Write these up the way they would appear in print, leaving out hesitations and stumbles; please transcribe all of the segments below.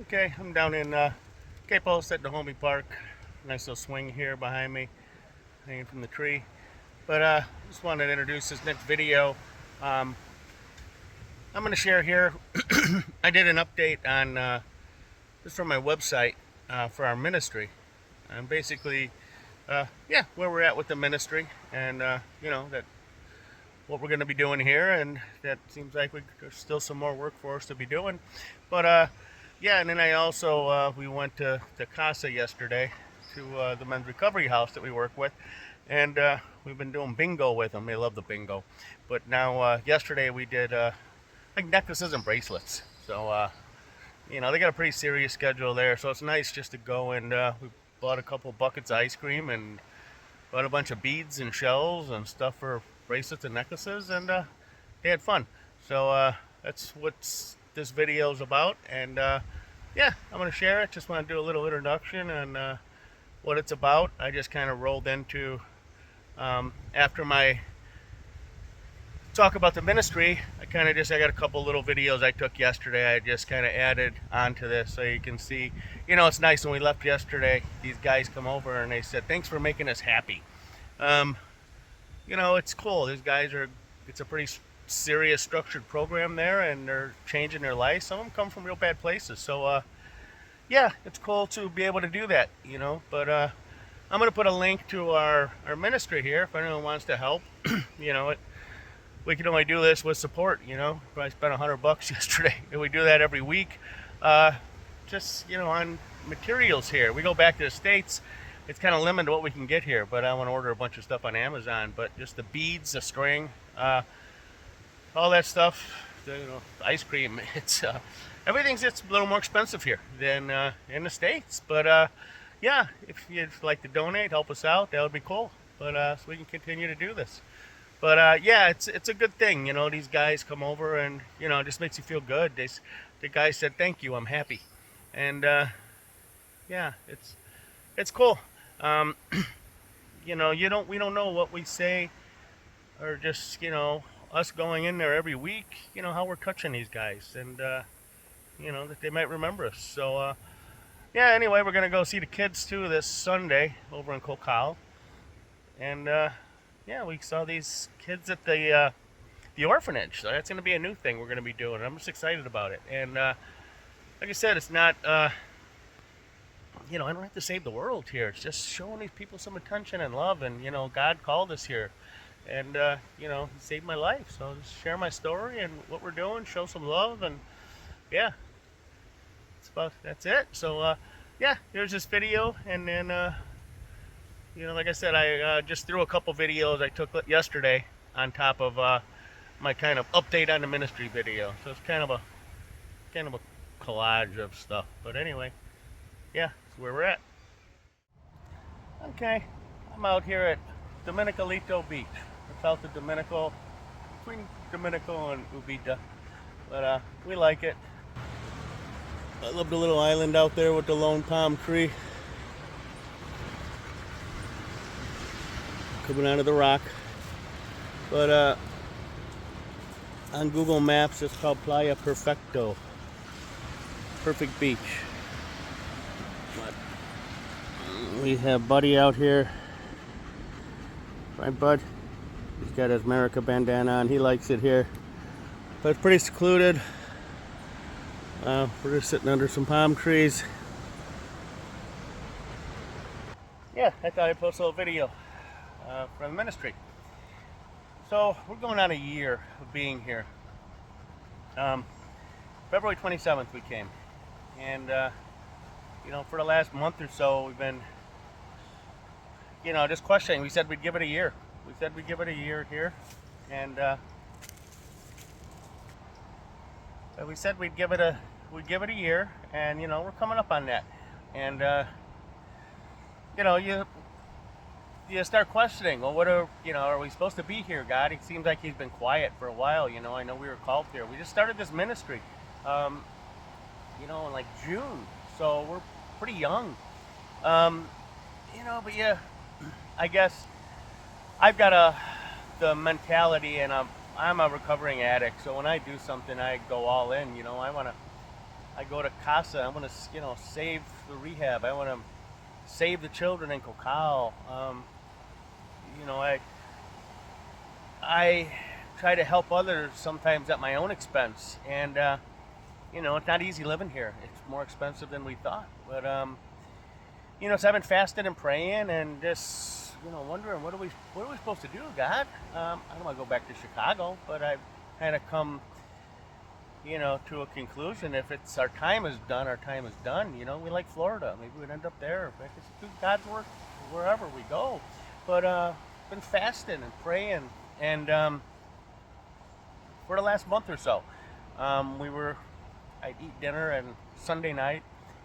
Okay, I'm down in Cape Post at the Homey Park. Nice little swing here behind me, hanging from the tree. But just wanted to introduce this next video. Um, I'm going to share here. I did an update on this from my website for our ministry, and basically, where we're at with the ministry, and that what we're going to be doing here, and that seems like there's still some more work for us to be doing. But and then I also we went to Casa yesterday to the men's recovery house that we work with, and we've been doing bingo with them. They love the bingo. But now yesterday we did like necklaces and bracelets. So they got a pretty serious schedule there. So it's nice just to go and we bought a couple buckets of ice cream and bought a bunch of beads and shells and stuff for bracelets and necklaces, and they had fun. So that's what this video is about, and I'm going to share it. Just want to do a little introduction on what it's about. I just kind of rolled into, after my talk about the ministry, I got a couple little videos I took yesterday. I just kind of added onto this so you can see. It's nice when we left yesterday, these guys come over and they said, thanks for making us happy. It's cool. These guys it's a pretty serious structured program there, and they're changing their life. Some of them come from real bad places. So, it's cool to be able to do that, But I'm going to put a link to our ministry here if anyone wants to help. We can only do this with support, I spent $100 yesterday, and we do that every week. On materials here. We go back to the States. It's kind of limited what we can get here, but I want to order a bunch of stuff on Amazon. But just the beads, the string, all that stuff, the ice cream. It's everything's just a little more expensive here than in the States. But if you'd like to donate, help us out, that would be cool. But so we can continue to do this. But it's a good thing. These guys come over and it just makes you feel good. The guy said, "Thank you, I'm happy," and it's cool. Um, we don't know what we say, or just us going in there every week. How we're touching these guys, and that they might remember us. So anyway, we're gonna go see the kids too this Sunday over in Cocal, and we saw these kids at the orphanage. So that's gonna be a new thing we're gonna be doing. I'm just excited about it, and like I said, it's not. I don't have to save the world here. It's just showing these people some attention and love. And, God called us here. And, He saved my life. So just share my story and what we're doing, show some love. And, yeah, that's it. So, here's this video. And then, like I said, I just threw a couple videos I took yesterday on top of my kind of update on the ministry video. So it's kind of a collage of stuff. But anyway, that's where we're at. Okay, I'm out here at Dominicalito Beach. It's south of Dominico, between Dominico and Ubita. But we like it. I love the little island out there with the lone palm tree coming out of the rock. But on Google Maps, it's called Playa Perfecto. Perfect beach. We have Buddy out here. Right, Bud? He's got his America bandana on. He likes it here. But it's pretty secluded. We're just sitting under some palm trees. I thought I'd post a little video from the ministry. So we're going on a year of being here. February 27th we came. And for the last month or so, we've been, just questioning. We said we'd give it a year. We said we'd give it a year here, and we said we'd give it a year, and we're coming up on that, and you start questioning. Well, are we supposed to be here, God? It seems like He's been quiet for a while. I know we were called here. We just started this ministry, in like June, so we're pretty young. I guess I've got the mentality, and I'm a recovering addict. So when I do something, I go all in. I want to I go to Casa. I want to, save the rehab. I want to save the children in Cocao. You know, I try to help others sometimes at my own expense, and it's not easy living here. It's more expensive than we thought. But so I've been fasting and praying, and just wondering what are we supposed to do, God? I don't want to go back to Chicago, but I've kind of come to a conclusion. If it's our time is done, our time is done. We like Florida. Maybe we'd end up there. I guess do God's work wherever we go. But been fasting and praying, and for the last month or so, I'd eat dinner and Sunday night,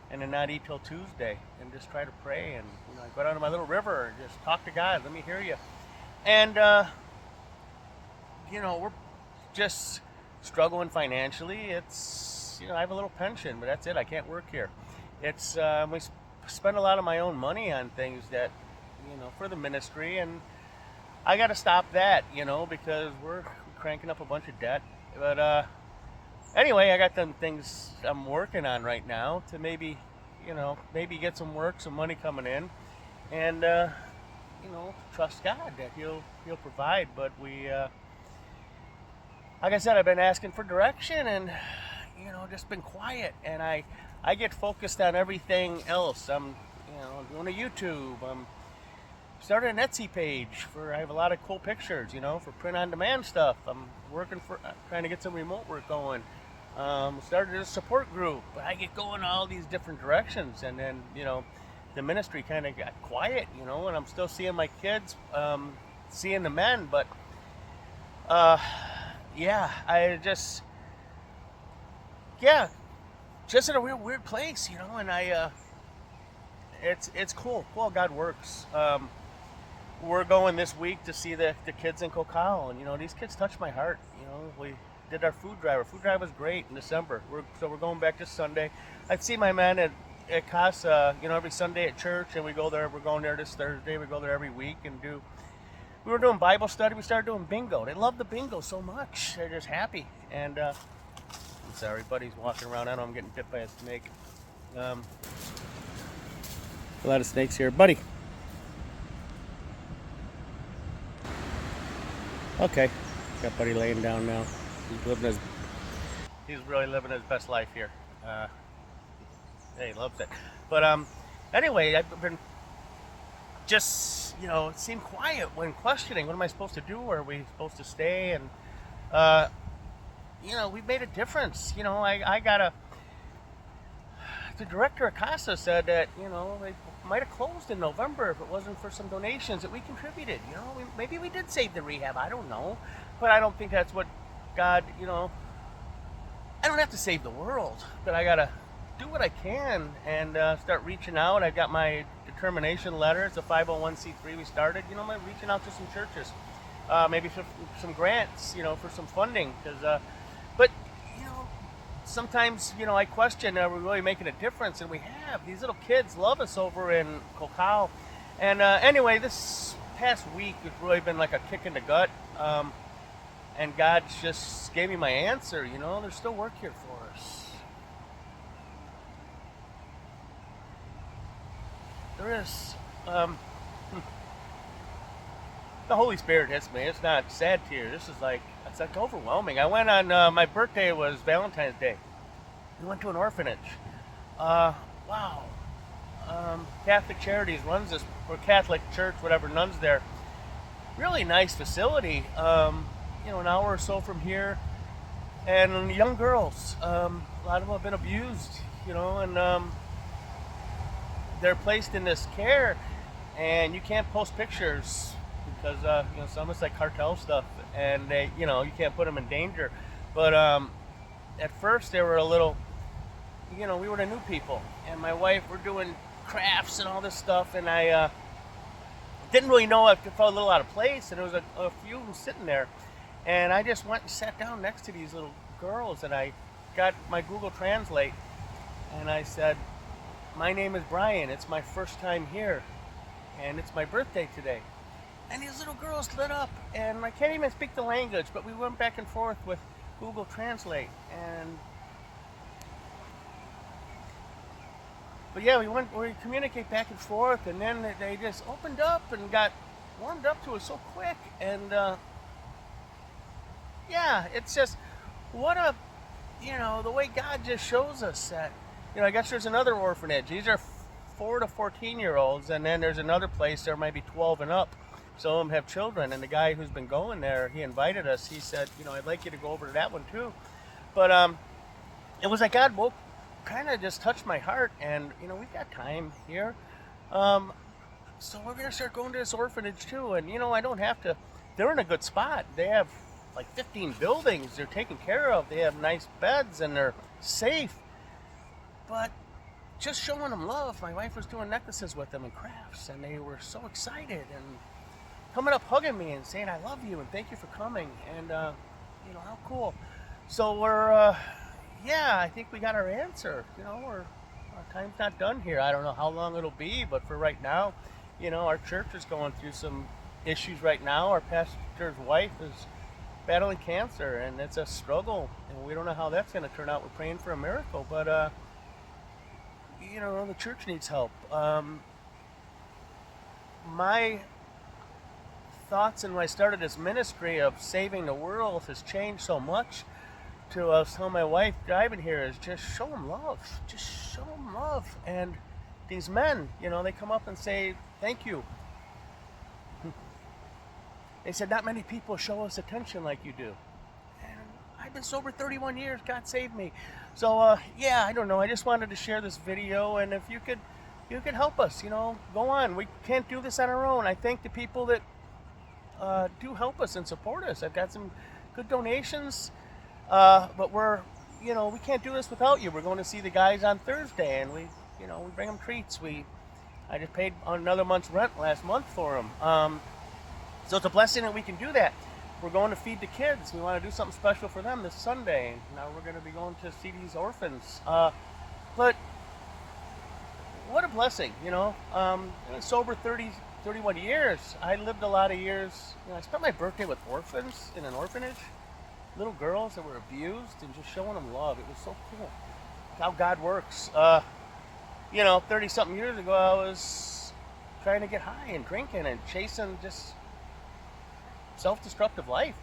and then not eat till Tuesday, and just try to pray. And I go down to my little river and just talk to God. Let me hear you. And we're just struggling financially. It's I have a little pension, but that's it. I can't work here. It's we spend a lot of my own money on things that for the ministry, and I got to stop that because we're cranking up a bunch of debt. But anyway, I got them things I'm working on right now to maybe get some work, some money coming in, and trust God that He'll provide. But we like I said, I've been asking for direction, and just been quiet, and I get focused on everything else. I'm doing a YouTube. I'm started an Etsy page I have a lot of cool pictures, for print on demand stuff. I'm trying to get some remote work going. Started a support group. I get going all these different directions, and then the ministry kind of got quiet, and I'm still seeing my kids, seeing the men, but I just in a real weird place, and it's cool. God works. We're going this week to see the kids in Cocao, and these kids touch my heart. We did our food drive. Our food drive was great in December. We're going back this Sunday. I'd see my men at Casa, every Sunday at church, and we go there. We're going there this Thursday. We go there every week and we were doing Bible study. We started doing bingo. They love the bingo so much. They're just happy. And I'm sorry, buddy's walking around. I know I'm getting bit by a snake. A lot of snakes here, buddy. Okay, got buddy laying down now. He's really living his best life here. He loves it. But anyway, I've been just it seemed quiet when questioning. What am I supposed to do? Are we supposed to stay? And we made a difference. I got the director of Casa said that they might have closed in November if it wasn't for some donations that we contributed. Maybe we did save the rehab. I don't know, but I don't think that's what God. I don't have to save the world, but I gotta do what I can and start reaching out. I've got my determination letter. It's a 501c3 we started. I'm reaching out to some churches, maybe for some grants, for some funding. But sometimes I question: are we really making a difference? And we have. These little kids love us over in Cocao. And anyway, this past week it's really been like a kick in the gut. And God just gave me my answer. There's still work here for us. There is. The Holy Spirit hits me. It's not sad tears. This is it's like overwhelming. I went on my birthday was Valentine's Day. We went to an orphanage. Wow. Catholic Charities runs this, or Catholic Church, whatever, nuns there. Really nice facility. An hour or so from here, and young girls. A lot of them have been abused, and they're placed in this care, and you can't post pictures because some of it's like cartel stuff, and they, you can't put them in danger. But at first they were a little, we were the new people, and my wife were doing crafts and all this stuff, and I didn't really know. I felt a little out of place, and there was a few of them sitting there. And I just went and sat down next to these little girls, and I got my Google Translate, and I said, "My name is Brian. It's my first time here, and it's my birthday today." And these little girls lit up, and I can't even speak the language, but we went back and forth with Google Translate, and But yeah, we communicate back and forth, and then they just opened up and got warmed up to it so quick. And yeah, it's just what a, the way God just shows us that, I guess there's another orphanage. These are 4 to 14-year-olds, and then there's another place there might be 12 and up. Some of them have children, and the guy who's been going there, he invited us. He said, I'd like you to go over to that one too. But it was like God woke, kind of just touched my heart, and we've got time here, so we're gonna start going to this orphanage too. And I don't have to. They're in a good spot. They have like 15 buildings they're taken care of. They have nice beds and they're safe. But just showing them love. My wife was doing necklaces with them and crafts, and they were so excited and coming up hugging me and saying I love you and thank you for coming. And how cool. So we're yeah, I think we got our answer. Our time's not done here. I don't know how long it'll be, but for right now, our church is going through some issues right now. Our pastor's wife is battling cancer, and it's a struggle, and we don't know how that's going to turn out. We're praying for a miracle, but the church needs help. My thoughts and when I started this ministry of saving the world has changed so much. To tell my wife driving here is just show them love. Just show them love. And these men, they come up and say, thank you. They said, not many people show us attention like you do. And I've been sober 31 years. God saved me. So, yeah, I don't know. I just wanted to share this video. And if you could help us, go on. We can't do this on our own. I thank the people that do help us and support us. I've got some good donations. But we can't do this without you. We're going to see the guys on Thursday, and we bring them treats. I just paid another month's rent last month for them. So it's a blessing that we can do that. We're going to feed the kids. We want to do something special for them this Sunday. Now we're going to be going to see these orphans. But what a blessing, I've been sober 31 years. I lived a lot of years. I spent my birthday with orphans in an orphanage. Little girls that were abused and just showing them love. It was so cool how God works. 30-something years ago, I was trying to get high and drinking and chasing just self-destructive life.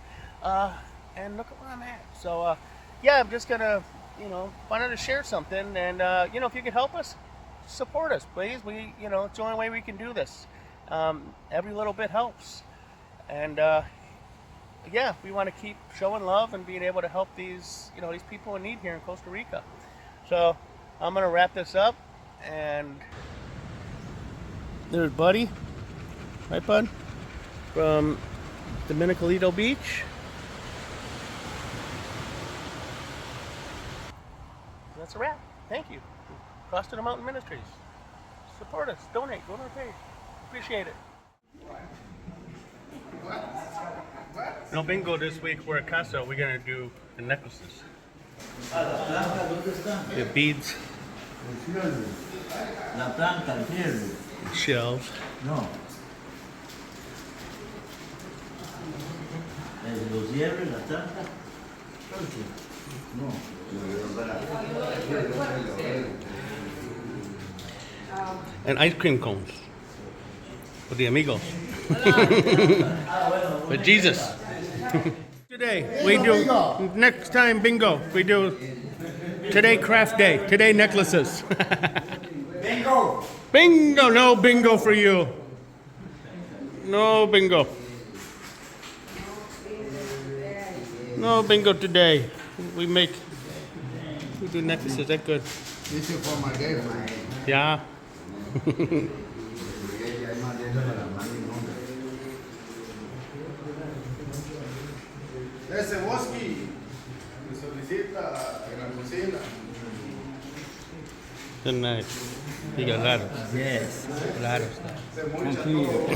And look at where I'm at. So, yeah, I'm just going to, wanted to share something. And, if you could help us, support us, please. It's the only way we can do this. Every little bit helps. And, yeah, we want to keep showing love and being able to help these people in need here in Costa Rica. So I'm going to wrap this up, and there's Buddy, right, Bud, from Dominicalito Beach. That's a wrap. Thank you. Costa de Mountain Ministries. Support us. Donate. Go to our page. Appreciate it. No bingo this week. We're at Casa. We're going to do the necklaces. The beads. La planta, el fierro. Shells. No. Los hierros, la planta. No. And ice cream cones. For the amigos. With Jesus. Today we do, next time bingo, we do today craft day, today necklaces. Bingo! Bingo, no bingo for you. No bingo. No bingo today. We do necklaces, that's good. This is for my girlfriend. Yeah. Ese whisky me solicita en la cocina. Good night. You got ladders. Yes. Ladders. Se mocha todo.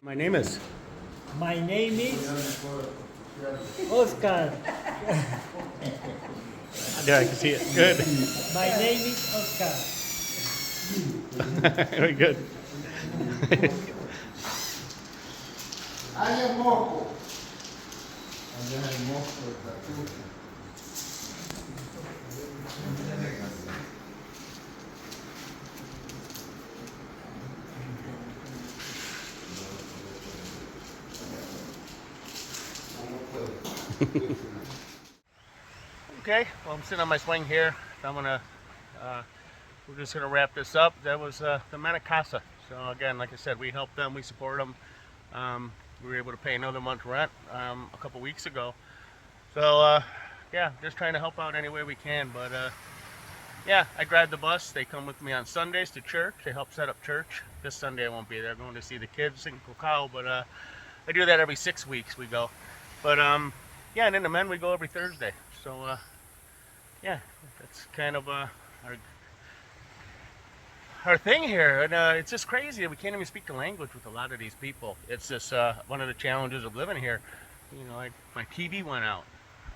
My name is. My name is Oscar. There, I can see it. Good. My name is Oscar. Very good. Allá es moco. Allá es moco, el tatu. Okay, well, I'm sitting on my swing here. I'm gonna, we're just gonna wrap this up. That was the men at Casa. So again, like I said, we help them, we support them. We were able to pay another month's rent a couple weeks ago. So yeah, just trying to help out any way we can. But yeah, I drive the bus. They come with me on Sundays to church. They help set up church. This Sunday I won't be there. I'm going to see the kids in Cacao, but I do that every 6 weeks. We go. But yeah, and then the men we go every Thursday. So yeah, that's kind of our thing here, and it's just crazy. We can't even speak the language with a lot of these people. It's just one of the challenges of living here. You know, my TV went out.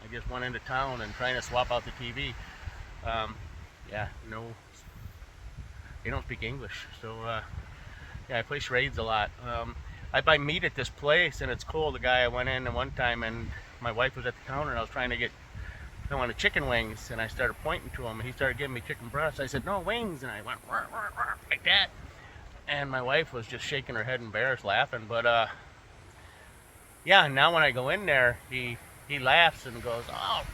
I just went into town and trying to swap out the TV. Yeah, no, they don't speak English. So yeah, I play charades a lot. I buy meat at this place, and it's cool. The guy I went in one time, and my wife was at the counter, and I was trying to get. I wanted chicken wings, and I started pointing to him, and he started giving me chicken breasts. I said, "No, wings," and I went "Rah, rah, rah," like that. And my wife was just shaking her head embarrassed, laughing. But yeah, now when I go in there, he laughs and goes, "Oh,"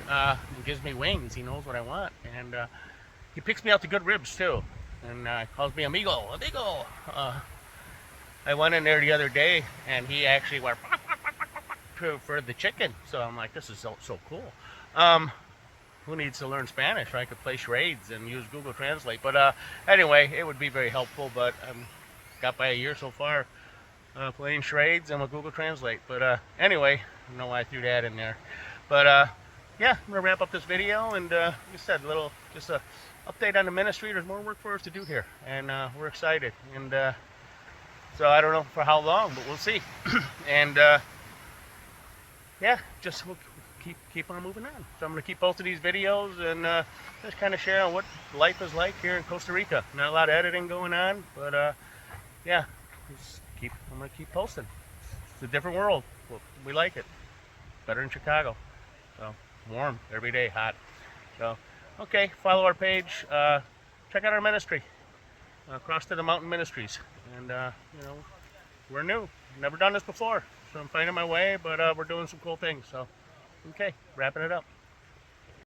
and gives me wings. He knows what I want, and he picks me out the good ribs too, and calls me amigo. I went in there the other day, and he actually went for the chicken. So I'm like, this is so cool. Who needs to learn Spanish? Right? I could play charades and use Google Translate. But anyway, it would be very helpful. But got by a year so far playing charades and with Google Translate. But anyway, I don't know why I threw that in there. But yeah, I'm gonna wrap up this video, and like I said, just a update on the ministry. There's more work for us to do here, and we're excited. And so I don't know for how long, but we'll see. And yeah, just we'll keep on moving on. So I'm going to keep posting these videos and just kind of share what life is like here in Costa Rica. Not a lot of editing going on, but yeah, I'm going to keep posting. It's a different world. We like it. Better than Chicago. So warm every day, hot. So okay, follow our page. Check out our ministry, Cross to the Mountain Ministries, and you know, we're new. Never done this before. So I'm finding my way, but we're doing some cool things. So, okay, wrapping it up.